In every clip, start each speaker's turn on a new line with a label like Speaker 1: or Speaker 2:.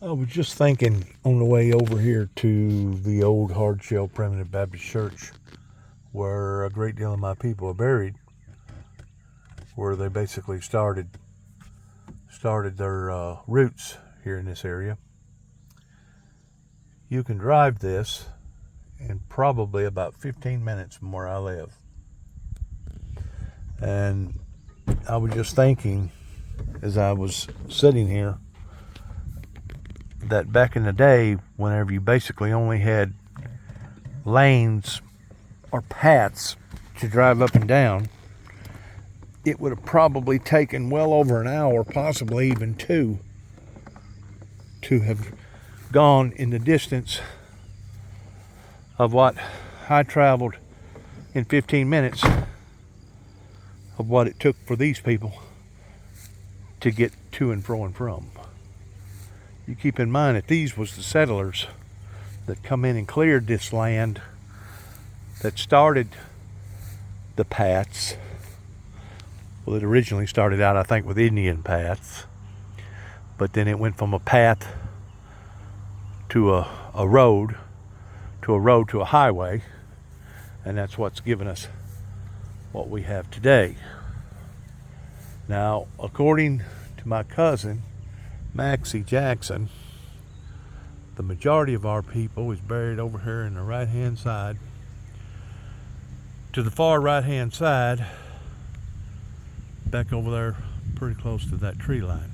Speaker 1: I was just thinking on the way over here to the old Hardshell Primitive Baptist Church, where a great deal of my people are buried, where they basically started their roots here in this area. You can drive this in probably about 15 minutes from where I live. And I was just thinking, as I was sitting here, that back in the day, whenever you basically only had lanes or paths to drive up and down, it would have probably taken well over an hour, possibly even two, to have gone in the distance of what I traveled in 15 minutes of what it took for these people to get to and fro and from. You keep in mind that these was the settlers that come in and cleared this land, that started the paths. Well, it originally started out, I think, with Indian paths, but then it went from a path to a road, to a highway, and that's what's given us what we have today. Now, according to my cousin, Maxie Jackson, the majority of our people is buried over here in the right-hand side. To the far right-hand side, back over there, pretty close to that tree line.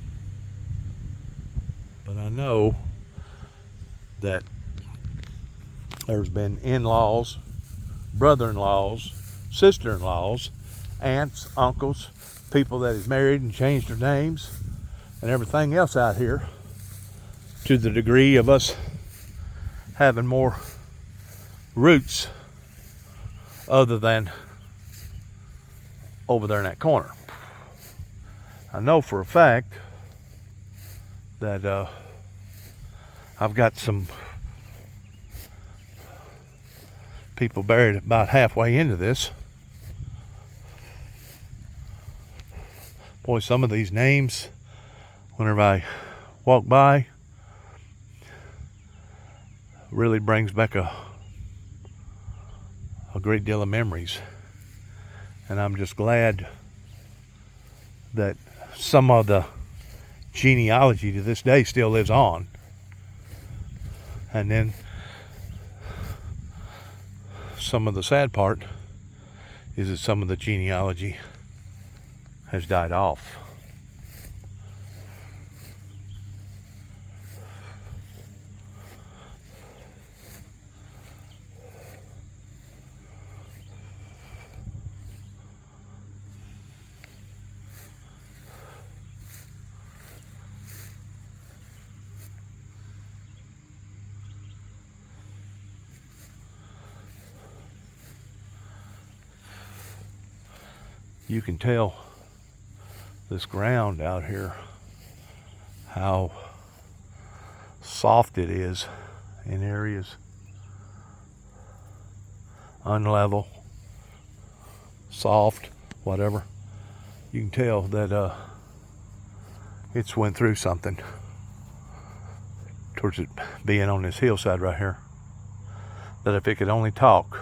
Speaker 1: But I know that there's been in-laws, brother-in-laws, sister-in-laws, aunts, uncles, people that is married and changed their names and everything else out here, to the degree of us having more roots other than over there in that corner. I know for a fact that I've got some people buried about halfway into this. Boy, some of these names, whenever I walk by, really brings back a great deal of memories. And I'm just glad that some of the genealogy to this day still lives on. And then some of the sad part is that some of the genealogy has died off. You can tell this ground out here how soft it is in areas, unlevel, soft, whatever. You can tell that it's went through something towards it being on this hillside right here. That if it could only talk,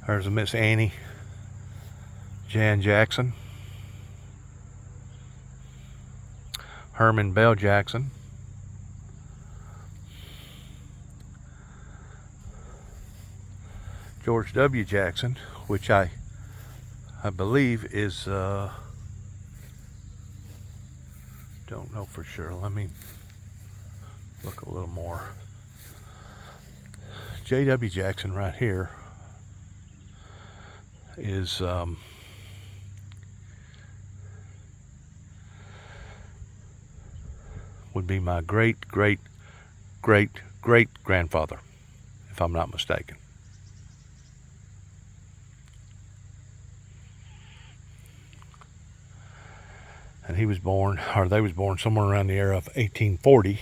Speaker 1: There's a Miss Annie Jan Jackson, Herman Bell Jackson, George W. Jackson, which I believe is, don't know for sure. Let me look a little more. J.W. Jackson right here is would be my great grandfather, if I'm not mistaken. And he was born, or they was born somewhere around the era of 1840.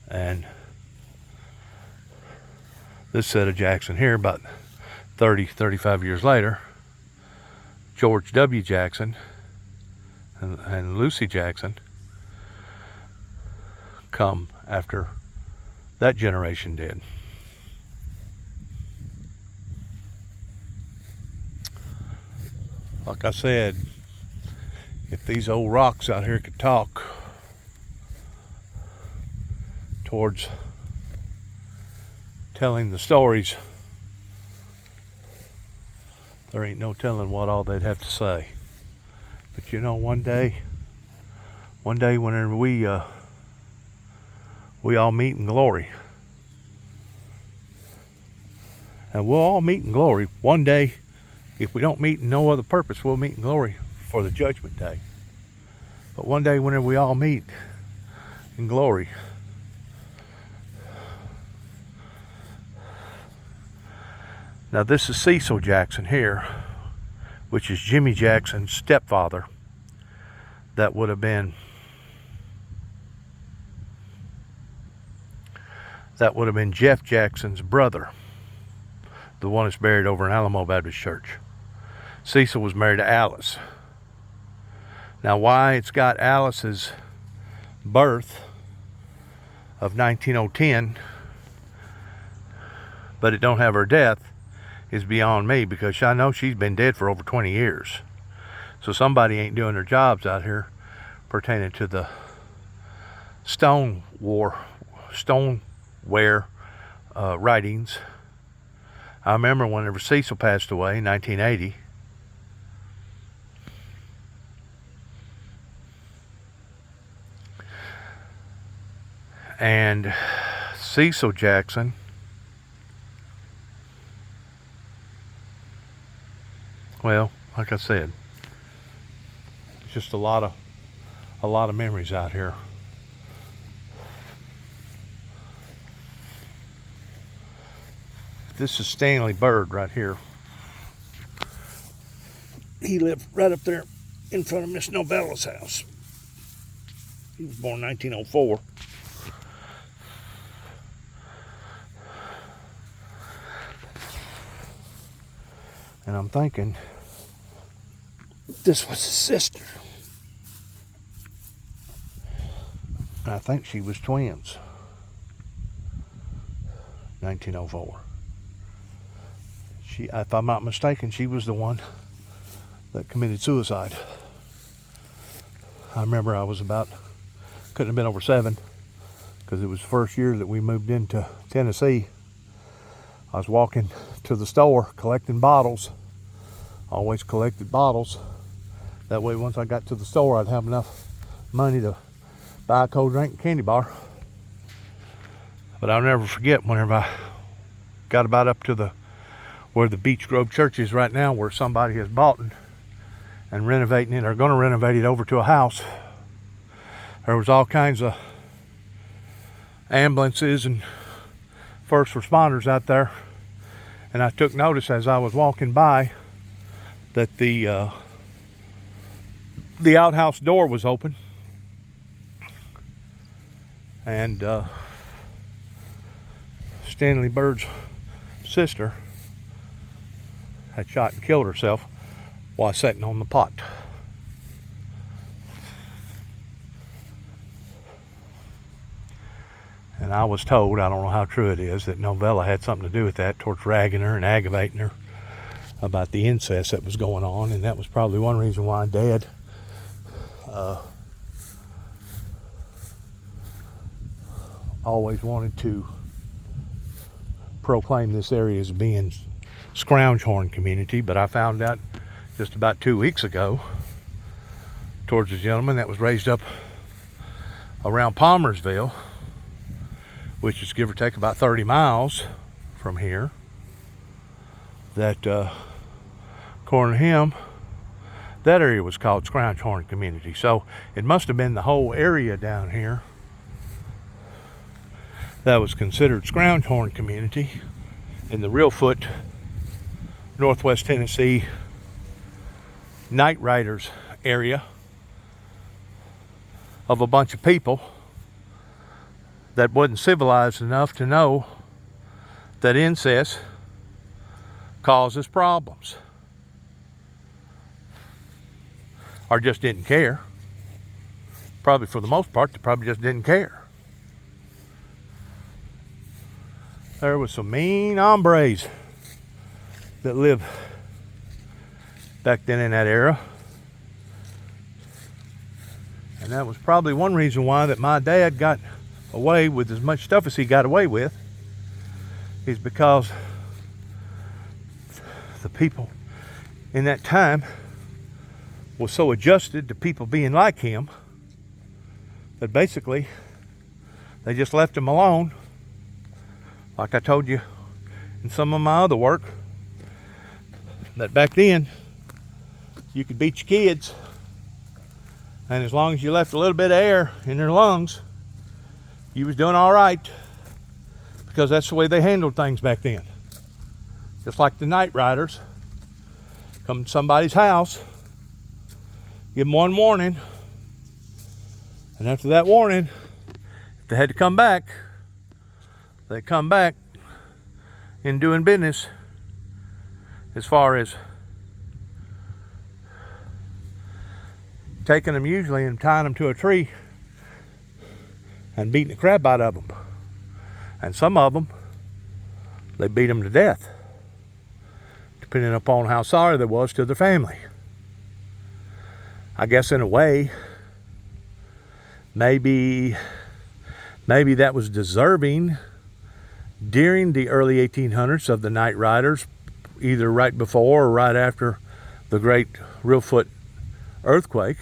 Speaker 1: And this set of Jackson here, about 35 years later, George W. Jackson and Lucy Jackson come after that generation did. Like I said, if these old rocks out here could talk towards telling the stories, there ain't no telling what all they'd have to say. But you know, one day whenever we all meet in glory, and we'll all meet in glory one day. If we don't meet in no other purpose, we'll meet in glory for the judgment day. But one day whenever we all meet in glory, now this is Cecil Jackson here, which is Jimmy Jackson's stepfather. That would have been Jeff Jackson's brother, the one that's buried over in Alamo Baptist Church. Cecil was married to Alice. Now, why it's got Alice's birth of 19010, but it don't have her death, is beyond me, because I know she's been dead for over 20 years. So somebody ain't doing their jobs out here pertaining to the stoneware writings. I remember whenever Cecil passed away in 1980, and Cecil Jackson well, like I said, it's just a lot of memories out here. This is Stanley Bird right here. He lived right up there in front of Miss Novella's house. He was born 1904. And I'm thinking this was his sister. And I think she was twins. 1904. If I'm not mistaken, she was the one that committed suicide. I remember I was couldn't have been over 7, because it was the first year that we moved into Tennessee. I was walking to the store collecting bottles. Always collected bottles. That way once I got to the store, I'd have enough money to buy a cold drink and candy bar. But I'll never forget whenever I got about up to where the Beach Grove Church is right now, where somebody has bought and renovating it, or going to renovate it over to a house. There was all kinds of ambulances and first responders out there, and I took notice as I was walking by that the outhouse door was open, and Stanley Bird's sister had shot and killed herself while sitting on the pot. And I was told, I don't know how true it is, that Novella had something to do with that, towards ragging her and aggravating her about the incest that was going on. And that was probably one reason why Dad always wanted to proclaim this area as being Scrounge Horn community. But I found out just about 2 weeks ago, towards a gentleman that was raised up around Palmersville, which is give or take about 30 miles from here, that according to him, that area was called Scrounge Horn community. So it must have been the whole area down here that was considered Scrounge Horn community in the Reelfoot, Northwest Tennessee Night Riders area, of a bunch of people that wasn't civilized enough to know that incest causes problems. Or just didn't care. Probably for the most part, they probably just didn't care. There was some mean hombres that lived back then in that era. And that was probably one reason why that my dad got away with as much stuff as he got away with, is because the people in that time was so adjusted to people being like him that basically they just left him alone. Like I told you in some of my other work, that back then you could beat your kids, and as long as you left a little bit of air in their lungs, you was doing all right, because that's the way they handled things back then. Just like the night riders come to somebody's house, give them one warning, and after that warning, if they had to come back, they come back in doing business, as far as taking them usually and tying them to a tree and beating the crap out of them. And some of them, they beat them to death, depending upon how sorry they was to their family. I guess in a way, maybe that was deserving during the early 1800s of the night riders, either right before or right after the great Reelfoot earthquake.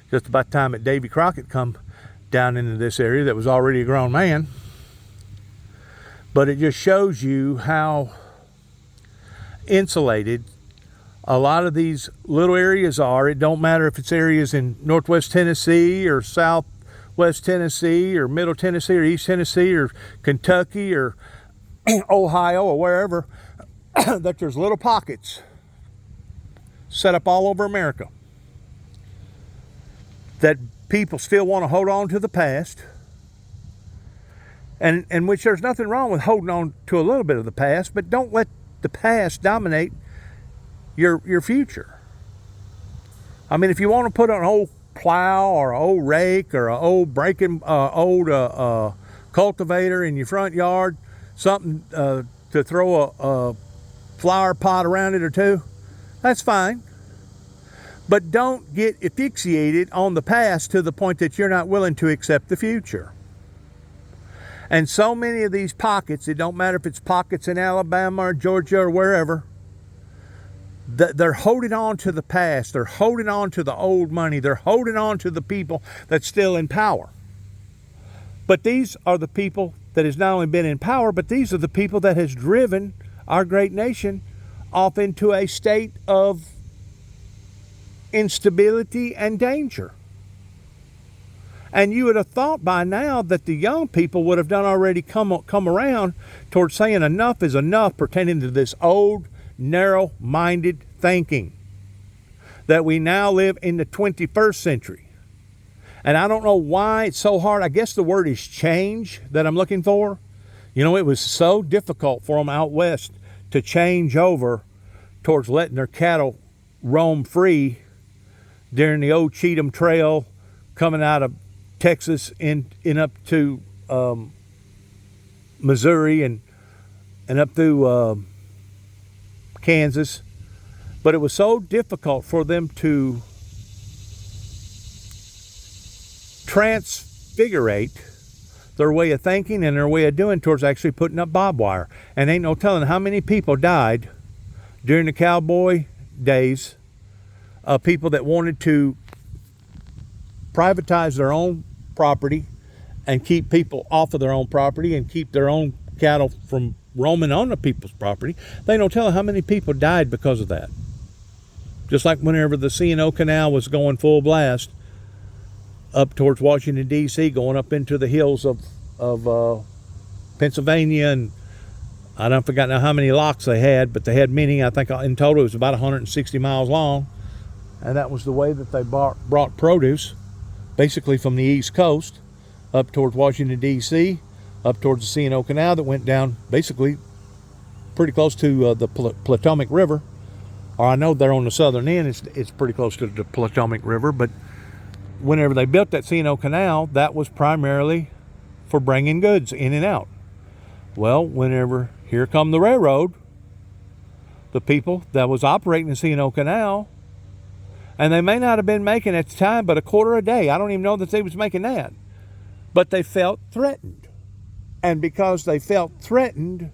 Speaker 1: Just about the time that Davy Crockett come down into this area that was already a grown man. But it just shows you how insulated a lot of these little areas are. It don't matter if it's areas in northwest Tennessee or southwest Tennessee or middle Tennessee or east Tennessee or Kentucky or Ohio or wherever, that there's little pockets set up all over America that people still want to hold on to the past, and which there's nothing wrong with holding on to a little bit of the past, but don't let the past dominate your future. I mean, if you want to put an old plow or an old rake or an old cultivator in your front yard, something to throw a flower pot around it or two, that's fine. But don't get asphyxiated on the past to the point that you're not willing to accept the future. And so many of these pockets, it don't matter if it's pockets in Alabama or Georgia or wherever, they're holding on to the past. They're holding on to the old money. They're holding on to the people that's still in power. But these are the people that has not only been in power, but these are the people that has driven our great nation off into a state of instability and danger. And you would have thought by now that the young people would have done already come around towards saying enough is enough pertaining to this old, narrow-minded thinking. That we now live in the 21st century. And I don't know why it's so hard. I guess the word is change that I'm looking for. You know, it was so difficult for them out west to change over towards letting their cattle roam free during the old Cheatham Trail coming out of Texas in up to Missouri and up through Kansas. But it was so difficult for them to transfigurate their way of thinking and their way of doing towards actually putting up barbed wire. And ain't no telling how many people died during the cowboy days of people that wanted to privatize their own property and keep people off of their own property and keep their own cattle from roaming on the people's property. They don't tell how many people died because of that. Just like whenever the C&O Canal was going full blast up towards Washington, D.C., going up into the hills of Pennsylvania, and I don't forget now how many locks they had, but they had many. I think in total it was about 160 miles long. And that was the way that they brought produce, basically from the East Coast, up towards Washington, D.C., up towards the C&O Canal that went down basically pretty close to the Potomac River. Or I know they're on the southern end. It's pretty close to the Potomac River. But whenever they built that C&O Canal, that was primarily for bringing goods in and out. Well, whenever here come the railroad, the people that was operating the C&O Canal, and they may not have been making at the time but a quarter a day. I don't even know that they was making that. But they felt threatened. And because they felt threatened,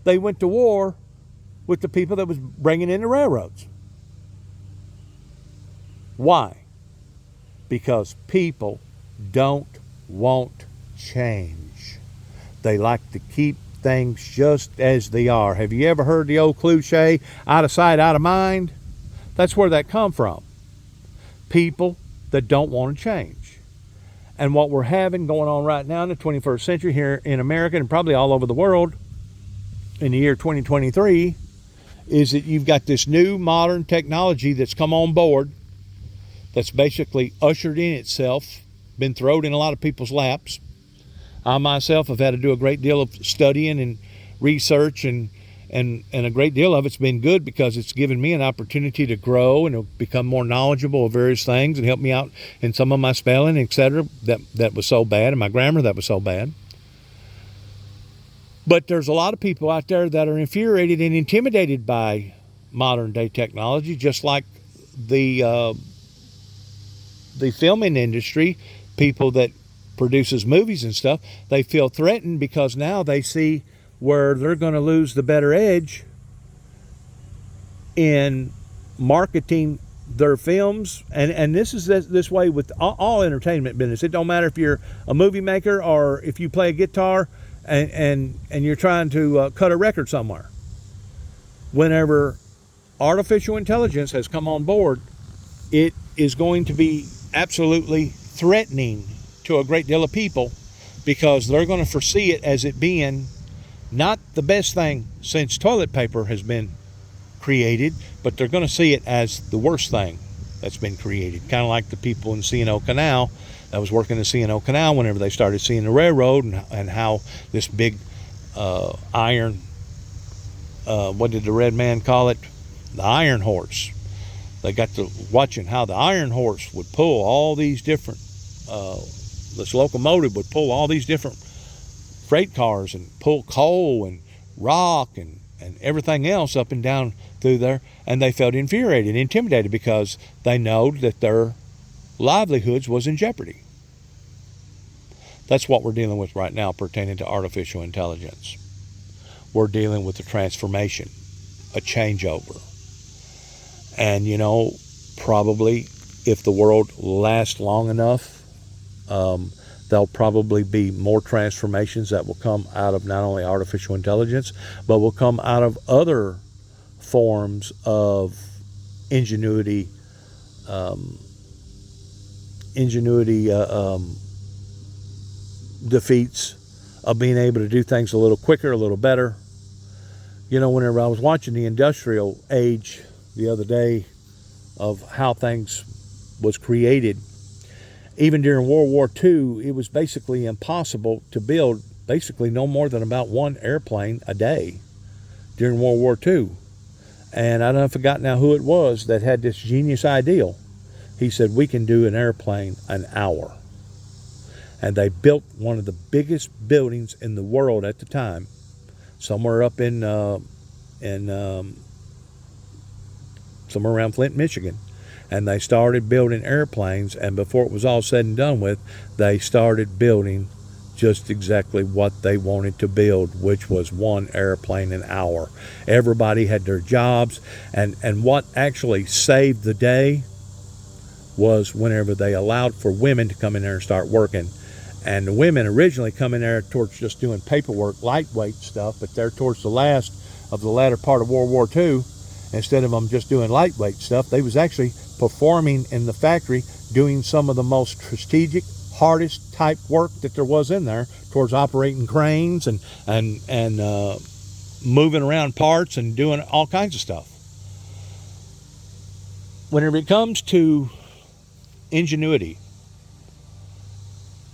Speaker 1: they went to war with the people that was bringing in the railroads. Why? Because people don't want change. They like to keep things just as they are. Have you ever heard the old cliche, out of sight, out of mind? That's where that come from. People that don't want to change. And what we're having going on right now in the 21st century here in America and probably all over the world in the year 2023 is that you've got this new modern technology that's come on board that's basically ushered in itself, been thrown in a lot of people's laps. I myself have had to do a great deal of studying and research, and a great deal of it's been good because it's given me an opportunity to grow and to become more knowledgeable of various things and help me out in some of my spelling, etc. that was so bad, and my grammar that was so bad. But there's a lot of people out there that are infuriated and intimidated by modern day technology, just like the filming industry, people that produces movies and stuff. They feel threatened because now they see where they're going to lose the better edge in marketing their films. And this is this way with all entertainment business. It don't matter if you're a movie maker or if you play a guitar and you're trying to cut a record somewhere. Whenever artificial intelligence has come on board, it is going to be absolutely threatening to a great deal of people because they're going to foresee it as it being not the best thing since toilet paper has been created, but they're going to see it as the worst thing that's been created. Kind of like the people in C&O Canal that was working the C&O Canal whenever they started seeing the railroad and how this big iron, what did the red man call it? The iron horse. They got to watching how the iron horse would pull all these different, this locomotive would pull all these different freight cars and pull coal and rock and everything else up and down through there. And they felt infuriated, intimidated because they know that their livelihoods was in jeopardy. That's what we're dealing with right now pertaining to artificial intelligence. We're dealing with a transformation, a changeover. And, you know, probably if the world lasts long enough, there'll probably be more transformations that will come out of not only artificial intelligence, but will come out of other forms of ingenuity, defeats of being able to do things a little quicker, a little better. You know, whenever I was watching the industrial age the other day of how things was created, even during World War II, it was basically impossible to build basically no more than about one airplane a day during World War II. And I don't forgot now who it was that had this genius ideal. He said, we can do an airplane an hour. And they built one of the biggest buildings in the world at the time, somewhere up in somewhere around Flint, Michigan. And they started building airplanes, and before it was all said and done with, they started building just exactly what they wanted to build, which was one airplane an hour. Everybody had their jobs, and what actually saved the day was whenever they allowed for women to come in there and start working. And the women originally come in there towards just doing paperwork, lightweight stuff, but they're towards the latter part of World War II, instead of them just doing lightweight stuff, they was actually performing in the factory, doing some of the most strategic, hardest type work that there was in there, towards operating cranes and moving around parts and doing all kinds of stuff. Whenever it comes to ingenuity,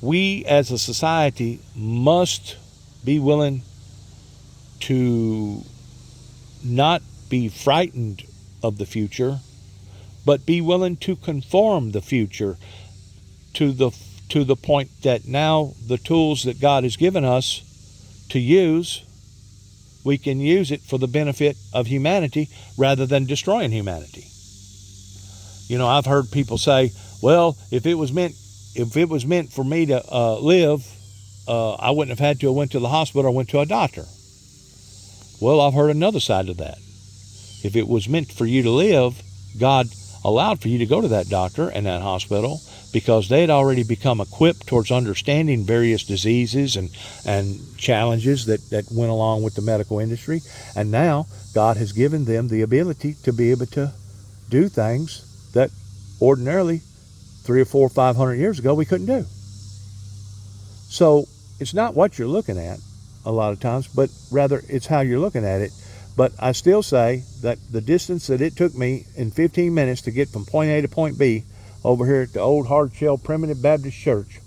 Speaker 1: we as a society must be willing to not be frightened of the future, but be willing to conform the future to the point that now the tools that God has given us to use, we can use it for the benefit of humanity rather than destroying humanity. You know, I've heard people say, well, if it was meant for me to live, I wouldn't have had to have went to the hospital or went to a doctor. Well, I've heard another side of that. If it was meant for you to live, God allowed for you to go to that doctor and that hospital because they had already become equipped towards understanding various diseases and challenges that went along with the medical industry. And now God has given them the ability to be able to do things that ordinarily 300 or 400 or 500 years ago we couldn't do. So it's not what you're looking at a lot of times, but rather it's how you're looking at it. But I still say that the distance that it took me in 15 minutes to get from point A to point B over here at the old Hardshell Primitive Baptist Church,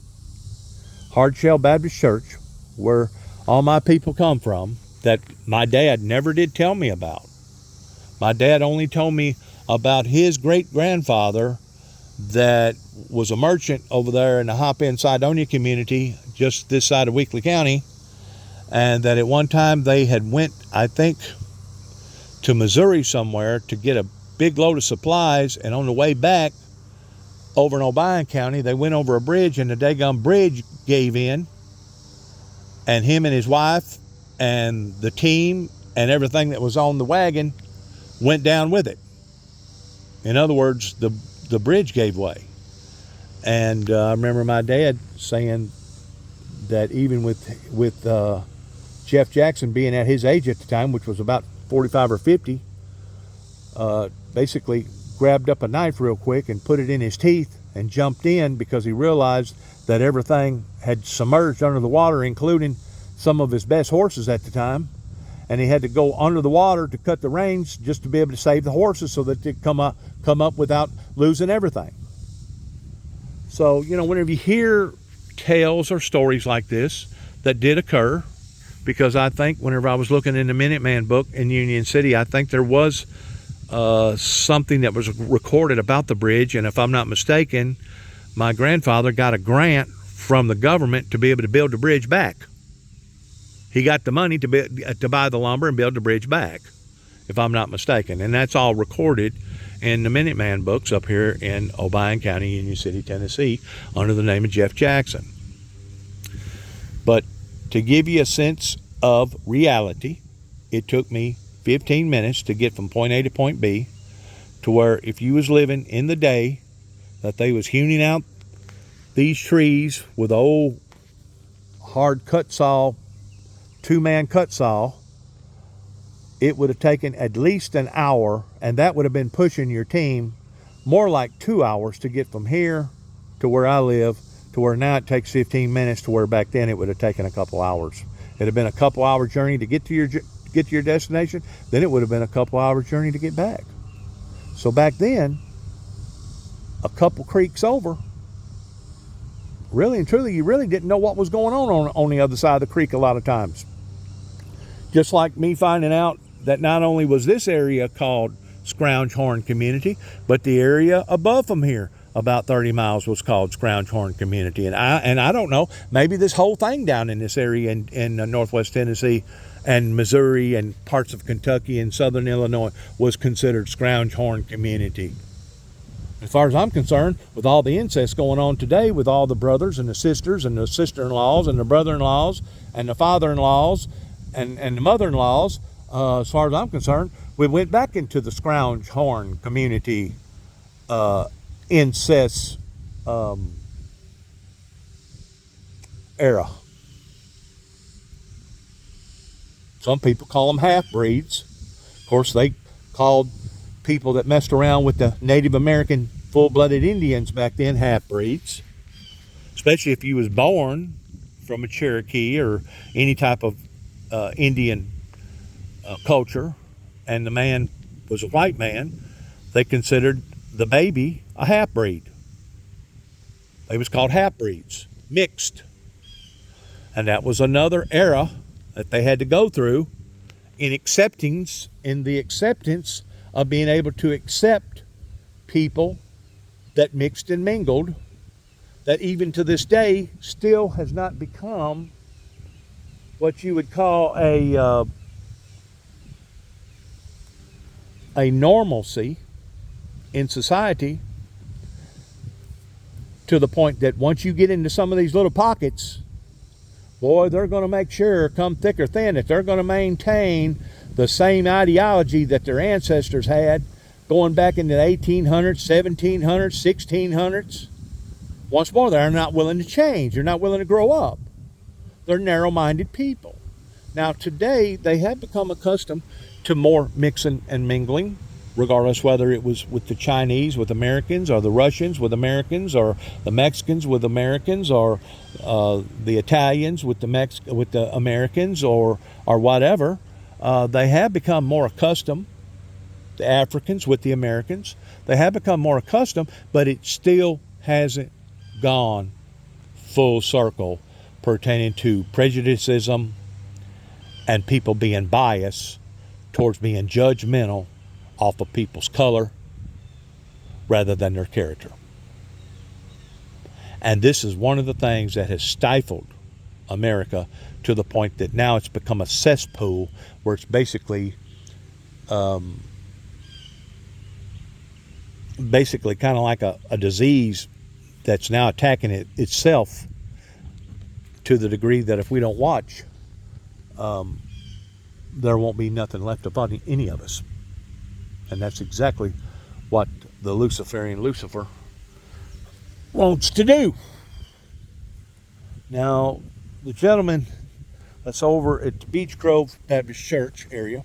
Speaker 1: Hardshell Baptist Church, where all my people come from, that my dad never did tell me about. My dad only told me about his great-grandfather that was a merchant over there in the Hop-In Cydonia community just this side of Weakley County, and that at one time they had went, I think, to Missouri somewhere to get a big load of supplies, and on the way back over in Obion County, they went over a bridge, and the daggum bridge gave in, and him and his wife and the team and everything that was on the wagon went down with it. In other words, the bridge gave way. And I remember my dad saying that even with Jeff Jackson being at his age at the time, which was about 45 or 50, basically grabbed up a knife real quick and put it in his teeth and jumped in because he realized that everything had submerged under the water, including some of his best horses at the time. And he had to go under the water to cut the reins just to be able to save the horses so that they'd come up without losing everything. So, you know, whenever you hear tales or stories like this that did occur, because I think whenever I was looking in the Minuteman book in Union City, I think there was something that was recorded about the bridge. And if I'm not mistaken, my grandfather got a grant from the government to be able to build the bridge back. He got the money to buy the lumber and build the bridge back, if I'm not mistaken. And that's all recorded in the Minuteman books up here in Obion County, Union City, Tennessee, under the name of Jeff Jackson. But to give you a sense of reality, it took me 15 minutes to get from point A to point B, to where if you was living in the day that they was hewing out these trees with an old hard cut saw, 2-man cut saw, it would have taken at least an hour, and that would have been pushing your team more like 2 hours to get from here to where I live, to where now it takes 15 minutes, to where back then it would have taken a couple hours. It'd have been a couple hour journey to get to your destination, then it would have been a couple hour journey to get back. So back then, a couple creeks over, really and truly, you really didn't know what was going on the other side of the creek a lot of times. Just like me finding out that not only was this area called Scrounge Horn Community, but the area above from here, about 30 miles, was called Scrounge Horn Community. And I don't know, maybe this whole thing down in this area in northwest Tennessee and Missouri and parts of Kentucky and southern Illinois was considered Scrounge Horn Community. As far as I'm concerned, with all the incest going on today, with all the brothers and the sisters and the sister-in-laws and the brother-in-laws and the father-in-laws and the mother-in-laws, as far as I'm concerned, we went back into the Scrounge Horn Community incest era. Some people call them half-breeds. Of course, they called people that messed around with the Native American full-blooded Indians back then half-breeds, especially if you was born from a Cherokee or any type of Indian culture, and the man was a white man. They considered the baby a half-breed. They was called half-breeds, mixed. And that was another era that they had to go through in the acceptance of being able to accept people that mixed and mingled, that even to this day still has not become what you would call a normalcy in society, to the point that once you get into some of these little pockets, boy, they're going to make sure, come thick or thin, that they're going to maintain the same ideology that their ancestors had going back into the 1800s, 1700s, 1600s. Once more, they're not willing to change. They're not willing to grow up. They're narrow-minded people. Now, today, they have become accustomed to more mixing and mingling, regardless whether it was with the Chinese with Americans, or the Russians with Americans, or the Mexicans with Americans, or the Italians with the Americans, or whatever. They have become more accustomed. The Africans with the Americans. They have become more accustomed, but it still hasn't gone full circle pertaining to prejudicism and people being biased towards being judgmental off of people's color rather than their character. And this is one of the things that has stifled America to the point that now it's become a cesspool where it's basically kind of like a disease that's now attacking itself, to the degree that if we don't watch, there won't be nothing left about any of us. And that's exactly what the Luciferian Lucifer wants to do. Now, the gentleman that's over at the Beech Grove Baptist Church area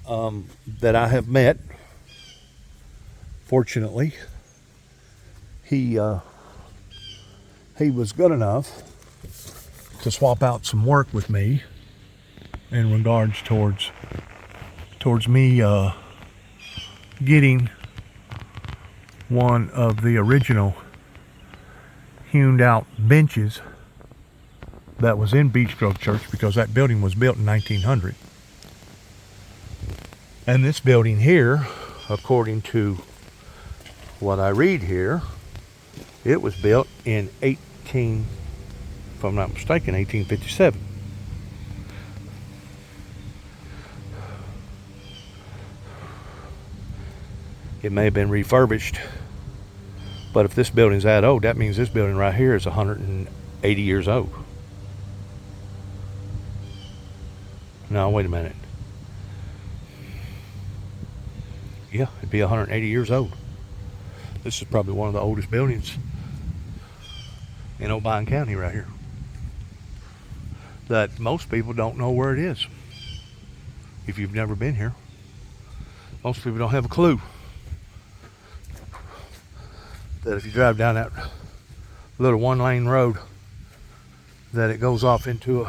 Speaker 1: that I have met, fortunately, he was good enough to swap out some work with me in regards towards me getting one of the original hewn out benches that was in Beech Grove Church, because that building was built in 1900. And this building here, according to what I read here, it was built in if I'm not mistaken, 1857. It may have been refurbished, but if this building's that old, that means this building right here is 180 years old. No, wait a minute. Yeah, it'd be 180 years old. This is probably one of the oldest buildings in Obion County right here, that most people don't know where it is. If you've never been here, most people don't have a clue that if you drive down that little one-lane road, that it goes off into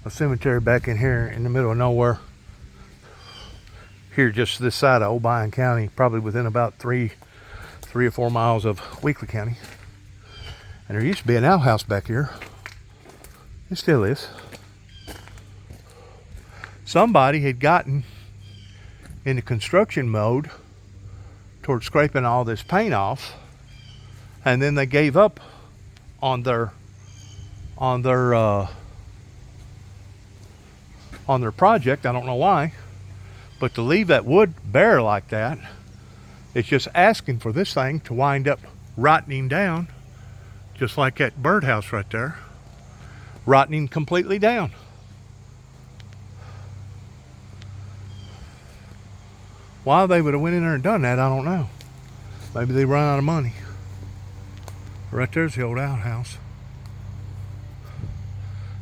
Speaker 1: a cemetery back in here in the middle of nowhere, here just this side of Obion County, probably within about 3 or 4 miles of Weakley County. And there used to be an outhouse back here. It still is. Somebody had gotten into construction mode towards scraping all this paint off, and then they gave up on their project. I don't know why, but to leave that wood bare like that, it's just asking for this thing to wind up rotting down, just like that birdhouse right there, rotting completely down. Why they would have went in there and done that, I don't know. Maybe they run out of money. Right there's the old outhouse.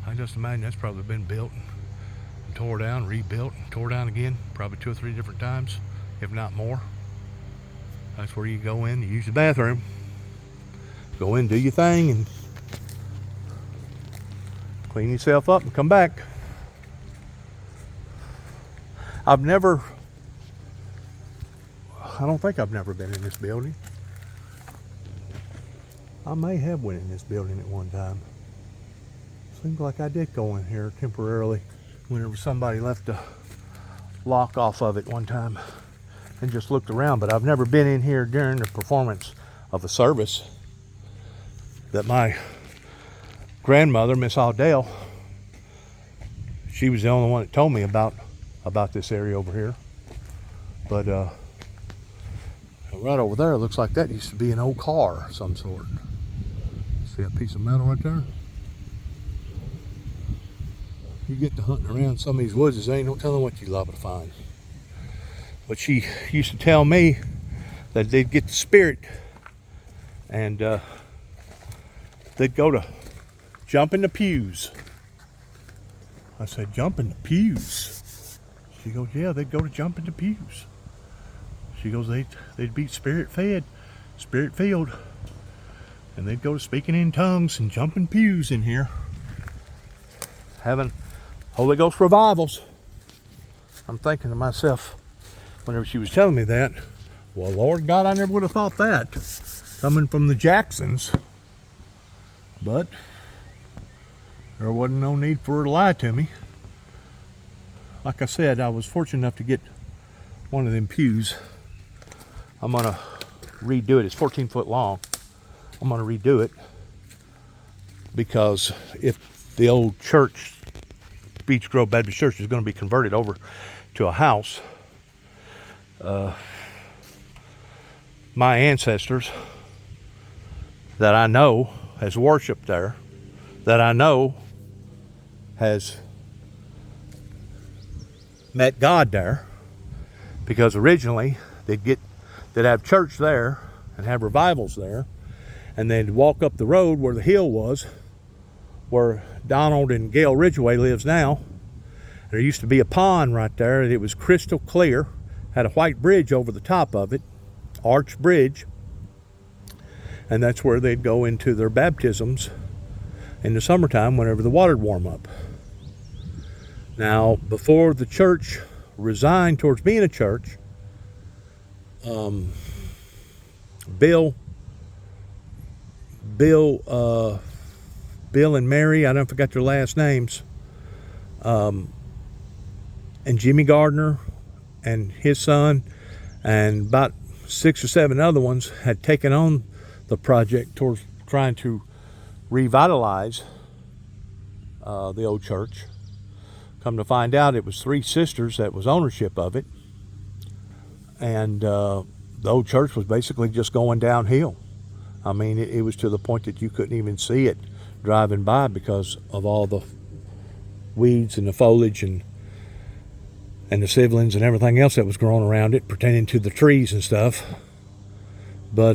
Speaker 1: I just imagine that's probably been built and tore down, rebuilt, and tore down again, probably 2 or 3 different times, if not more. That's where you go in, you use the bathroom, go in, do your thing, and clean yourself up and come back. I don't think I've never been in this building. I may have went in this building at one time. Seems like I did go in here temporarily whenever somebody left a lock off of it one time and just looked around. But I've never been in here during the performance of a service that my grandmother, Miss Aldale, she was the only one that told me about this area over here. But right over there, it looks like that used to be an old car of some sort. See that piece of metal right there? You get to hunting around some of these woods, there ain't no telling what you're liable to find. But she used to tell me that they'd get the spirit and they'd go to jump in the pews. I said, jump in the pews? She goes, yeah, they'd go to jump in the pews. She goes, they'd be spirit fed, spirit filled, and they'd go to speaking in tongues and jumping pews in here, having Holy Ghost revivals. I'm thinking to myself, whenever she was telling me that, well, Lord God, I never would have thought that coming from the Jacksons. But there wasn't no need for her to lie to me. Like I said, I was fortunate enough to get one of them pews. I'm gonna redo it. It's 14 foot long. I'm gonna redo it because if the old church, Beach Grove Baptist Church, is going to be converted over to a house, my ancestors that I know has worshiped there, that I know has met God there, because originally they'd have church there and have revivals there, and they'd walk up the road where the hill was, where Donald and Gail Ridgway lives now. There used to be a pond right there, and it was crystal clear, had a white bridge over the top of it, arch bridge, and that's where they'd go into their baptisms in the summertime whenever the water'd warm up. Now, before the church resigned towards being a church, Bill and Mary, I don't forget their last names, and Jimmy Gardner and his son and about 6 or 7 other ones had taken on the project towards trying to revitalize the old church. Come to find out, it was 3 sisters that was ownership of it, and the old church was basically just going downhill. I mean, it was to the point that you couldn't even see it driving by because of all the weeds and the foliage and the siblings and everything else that was growing around it pertaining to the trees and stuff. But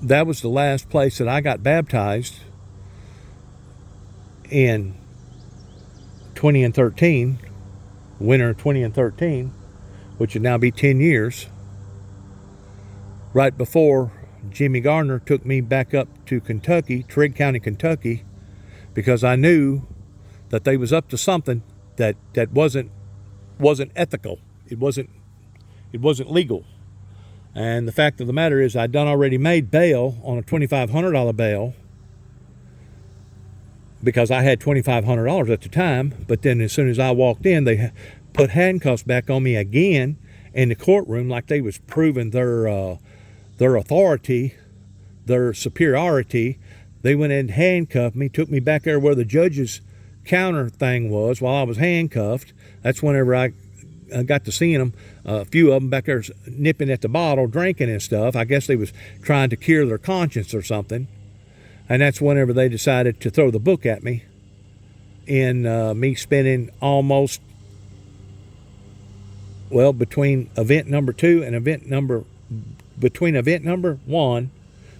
Speaker 1: that was the last place that I got baptized in 2013, winter of 2013, which would now be 10 years, right before Jimmy Gardner took me back up to Kentucky, Trigg County, Kentucky, because I knew that they was up to something that wasn't ethical. It wasn't legal. And the fact of the matter is, I'd done already made bail on a $2,500 bail, because I had $2,500 at the time. But then as soon as I walked in, they put handcuffs back on me again in the courtroom, like they was proving their authority, their superiority. They went in and handcuffed me, took me back there where the judge's counter thing was while I was handcuffed. That's whenever I got to seeing them, a few of them back there nipping at the bottle, drinking and stuff. I guess they was trying to cure their conscience or something. And that's whenever they decided to throw the book at me in me spending almost, well, between event number 2 and event number 1,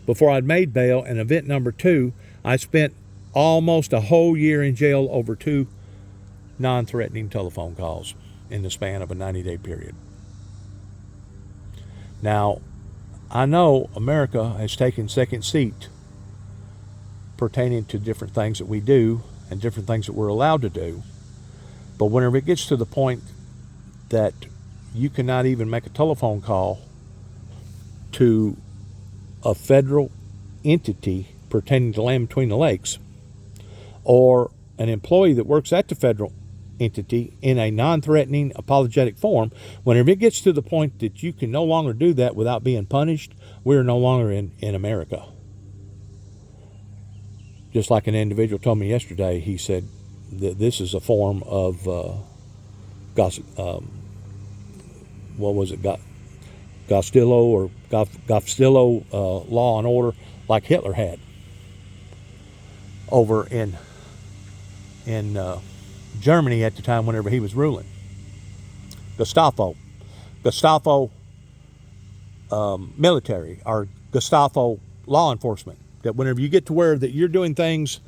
Speaker 1: before I'd made bail, and event number 2, I spent almost a whole year in jail over 2 non-threatening telephone calls in the span of a 90-day period. Now, I know America has taken second seat pertaining to different things that we do and different things that we're allowed to do. But whenever it gets to the point that you cannot even make a telephone call to a federal entity pertaining to land between the lakes, or an employee that works at the federal entity in a non-threatening, apologetic form, whenever it gets to the point that you can no longer do that without being punished, we're no longer in America. Just like an individual told me yesterday, he said that this is a form of Gostillo law and order, like Hitler had over in Germany at the time whenever he was ruling. Gestapo military, or Gestapo law enforcement. That whenever you get to where that you're doing things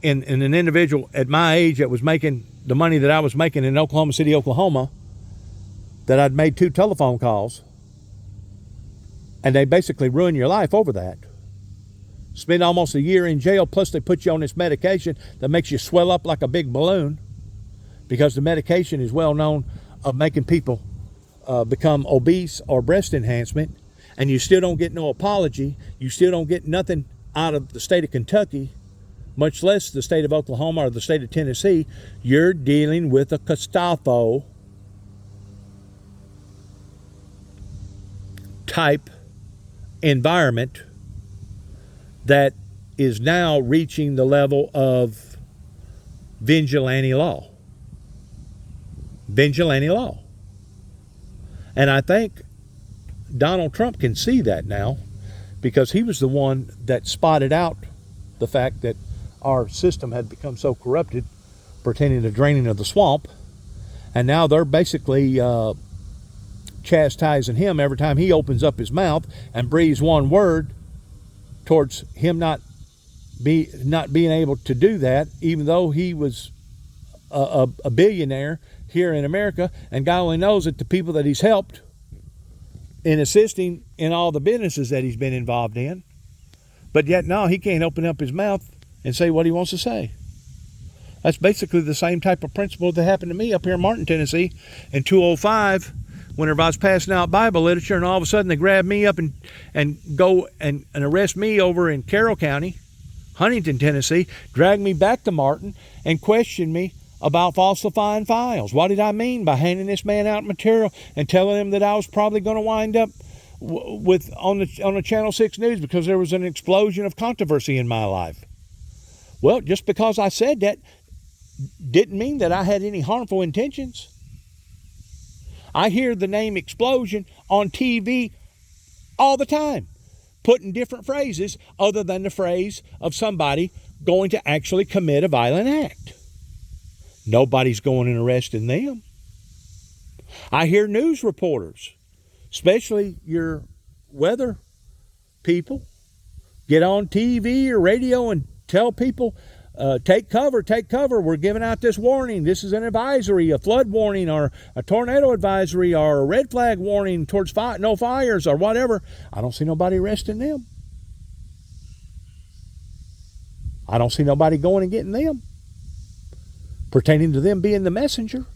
Speaker 1: in an individual at my age that was making the money that I was making in Oklahoma City, Oklahoma, that I'd made 2 telephone calls, and they basically ruin your life over that. Spend almost a year in jail, plus they put you on this medication that makes you swell up like a big balloon, because the medication is well known of making people become obese or breast enhancement, and you still don't get no apology. You still don't get nothing out of the state of Kentucky, much less the state of Oklahoma or the state of Tennessee. You're dealing with a Gestapo type environment that is now reaching the level of vigilante law. Vigilante law. And I think Donald Trump can see that now, because he was the one that spotted out the fact that our system had become so corrupted, pertaining to draining of the swamp, and now they're basically chastising him every time he opens up his mouth and breathes one word towards him not being able to do that, even though he was a billionaire here in America, and God only knows that the people that he's helped in assisting in all the businesses that he's been involved in. But yet, no, he can't open up his mouth and say what he wants to say. That's basically the same type of principle that happened to me up here in Martin, Tennessee in 2005, whenever I was passing out Bible literature, and all of a sudden they grabbed me up and go and arrest me over in Carroll County, Huntington, Tennessee, drag me back to Martin and question me about falsifying files. What did I mean by handing this man out material and telling him that I was probably going to wind up on the Channel 6 News because there was an explosion of controversy in my life? Well, just because I said that didn't mean that I had any harmful intentions. I hear the name explosion on TV all the time, putting different phrases other than the phrase of somebody going to actually commit a violent act. Nobody's going and arresting them. I hear news reporters, especially your weather people, get on TV or radio and tell people, take cover, take cover. We're giving out this warning. This is an advisory, a flood warning, or a tornado advisory, or a red flag warning towards no fires, or whatever. I don't see nobody arresting them. I don't see nobody going and getting them, pertaining to them being the messenger.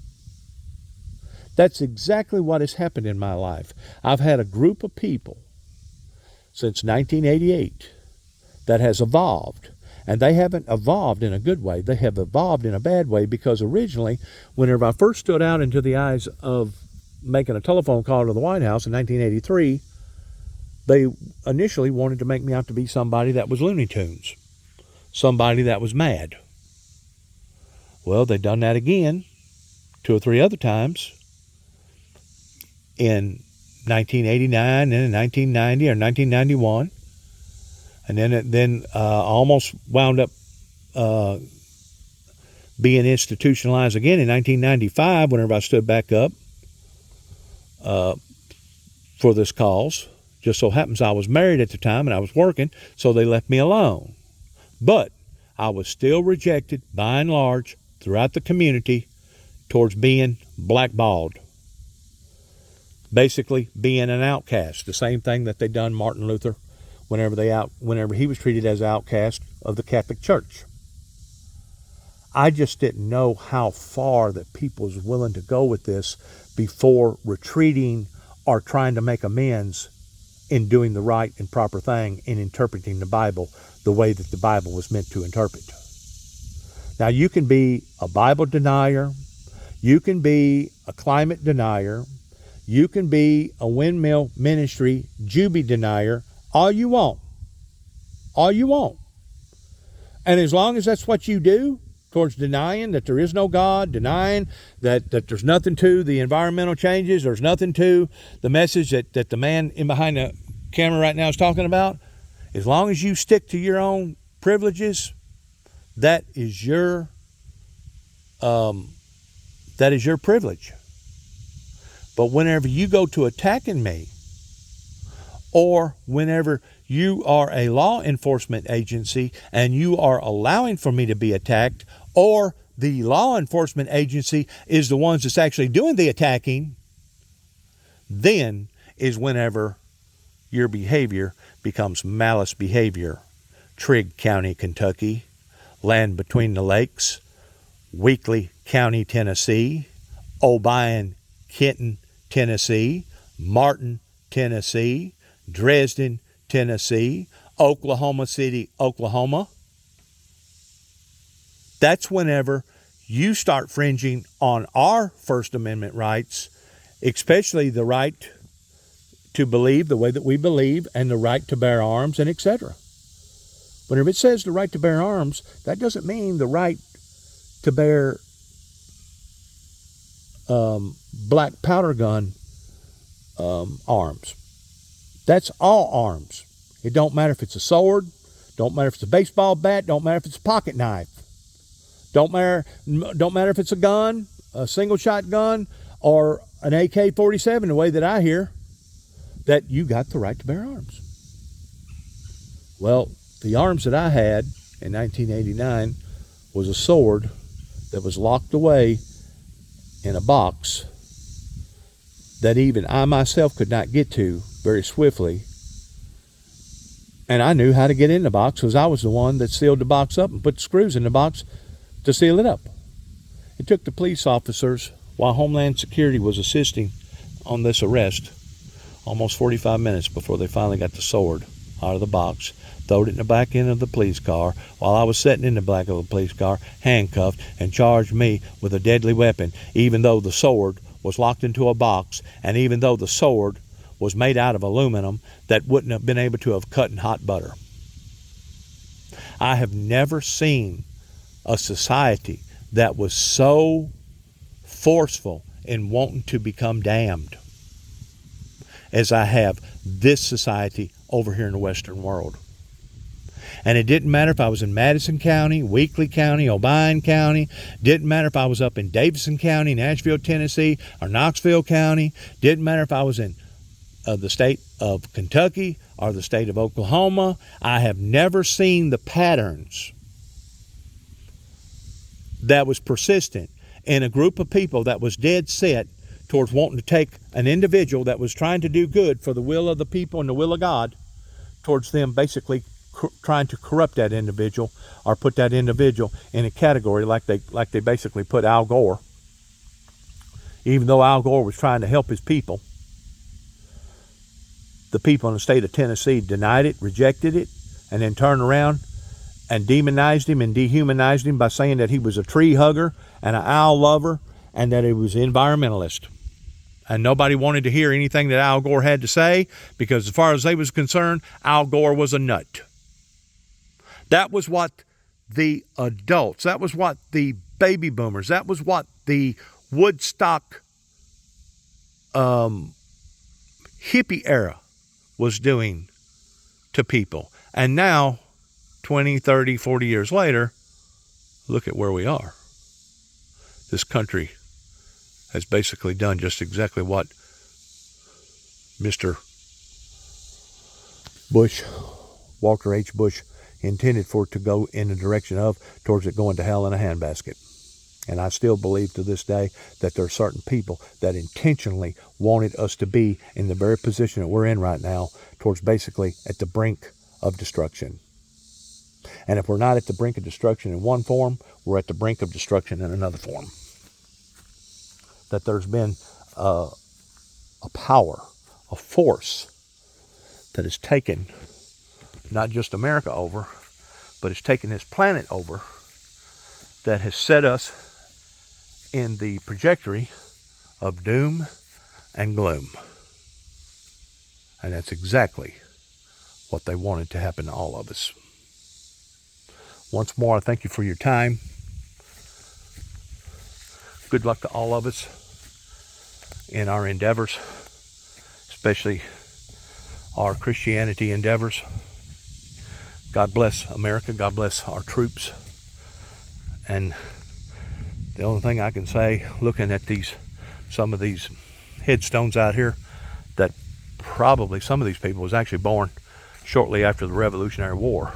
Speaker 1: That's exactly what has happened in my life. I've had a group of people since 1988 that has evolved. And they haven't evolved in a good way. They have evolved in a bad way, because originally, whenever I first stood out into the eyes of making a telephone call to the White House in 1983, they initially wanted to make me out to be somebody that was Looney Tunes, somebody that was mad. Well, they've done that again 2 or 3 other times in 1989 and in 1990 or 1991. And then almost wound up being institutionalized again in 1995 whenever I stood back up for this cause. Just so happens I was married at the time and I was working, so they left me alone. But I was still rejected by and large throughout the community towards being blackballed. Basically being an outcast, the same thing that they done Martin Luther whenever he was treated as outcast of the Catholic Church. I just didn't know how far that people was willing to go with this before retreating or trying to make amends in doing the right and proper thing in interpreting the Bible the way that the Bible was meant to interpret. Now, you can be a Bible denier. You can be a climate denier. You can be a windmill ministry Juby denier. All you want. All you want. And as long as that's what you do towards denying that there is no God, denying that there's nothing to the environmental changes, there's nothing to the message that the man in behind the camera right now is talking about, as long as you stick to your own privileges, that is your privilege. But whenever you go to attacking me, or whenever you are a law enforcement agency and you are allowing for me to be attacked, or the law enforcement agency is the ones that's actually doing the attacking, then is whenever your behavior becomes malice behavior. Trigg County, Kentucky, land between the lakes, Weakley County, Tennessee, Obion, Kenton, Tennessee, Martin, Tennessee, Dresden, Tennessee, Oklahoma City, Oklahoma. That's whenever you start fringing on our First Amendment rights, especially the right to believe the way that we believe and the right to bear arms and etc. Whenever it says the right to bear arms, that doesn't mean the right to bear black powder gun arms. That's all arms. It don't matter if it's a sword, don't matter if it's a baseball bat, don't matter if it's a pocket knife. Don't matter if it's a gun, a single shot gun, or an AK-47, the way that I hear, that you got the right to bear arms. Well, the arms that I had in 1989 was a sword that was locked away in a box that even I myself could not get to very swiftly. And I knew how to get in the box because I was the one that sealed the box up and put the screws in the box to seal it up. It took the police officers, while Homeland Security was assisting on this arrest, almost 45 minutes before they finally got the sword out of the box, throwed it in the back end of the police car while I was sitting in the back of the police car, handcuffed, and charged me with a deadly weapon, even though the sword was locked into a box, and even though the sword was made out of aluminum that wouldn't have been able to have cut in hot butter. I have never seen a society that was so forceful in wanting to become damned as I have this society over here in the Western world. And it didn't matter if I was in Madison County, Weakley County, Obion County. Didn't matter if I was up in Davidson County, Nashville, Tennessee, or Knoxville County. Didn't matter if I was in the state of Kentucky or the state of Oklahoma. I have never seen the patterns that was persistent in a group of people that was dead set towards wanting to take an individual that was trying to do good for the will of the people and the will of God, towards them basically trying to corrupt that individual or put that individual in a category like they basically put Al Gore. Even though Al Gore was trying to help his people, the people in the state of Tennessee denied it, rejected it, and then turned around and demonized him and dehumanized him by saying that he was a tree hugger and an owl lover and that he was an environmentalist. And nobody wanted to hear anything that Al Gore had to say, because as far as they was concerned, Al Gore was a nut. That was what the adults, that was what the baby boomers, that was what the Woodstock hippie era was doing to people. And now, 20, 30, 40 years later, look at where we are. This country has basically done just exactly what Mr. Bush, Walter H. Bush, intended for it to go in the direction of, towards it going to hell in a handbasket. And I still believe to this day that there are certain people that intentionally wanted us to be in the very position that we're in right now, towards basically at the brink of destruction. And if we're not at the brink of destruction in one form, we're at the brink of destruction in another form. That there's been a power, a force that has taken not just America over, but it's taken this planet over, that has set us in the trajectory of doom and gloom. And that's exactly what they wanted to happen to all of us. Once more, I thank you for your time. Good luck to all of us in our endeavors, especially our Christianity endeavors. God bless America. God bless our troops. And the only thing I can say, looking at some of these headstones out here, that probably some of these people was actually born shortly after the Revolutionary War,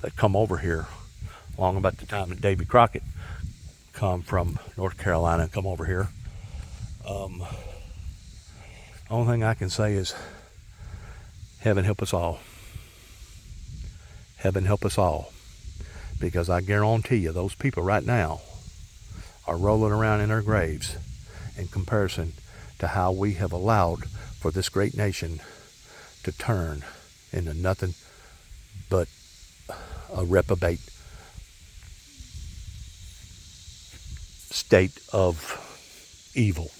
Speaker 1: that come over here along about the time that Davy Crockett come from North Carolina and come over here. Only thing I can say is, heaven help us all. Heaven help us all. Because I guarantee you, those people right now are rolling around in their graves in comparison to how we have allowed for this great nation to turn into nothing but a reprobate state of evil.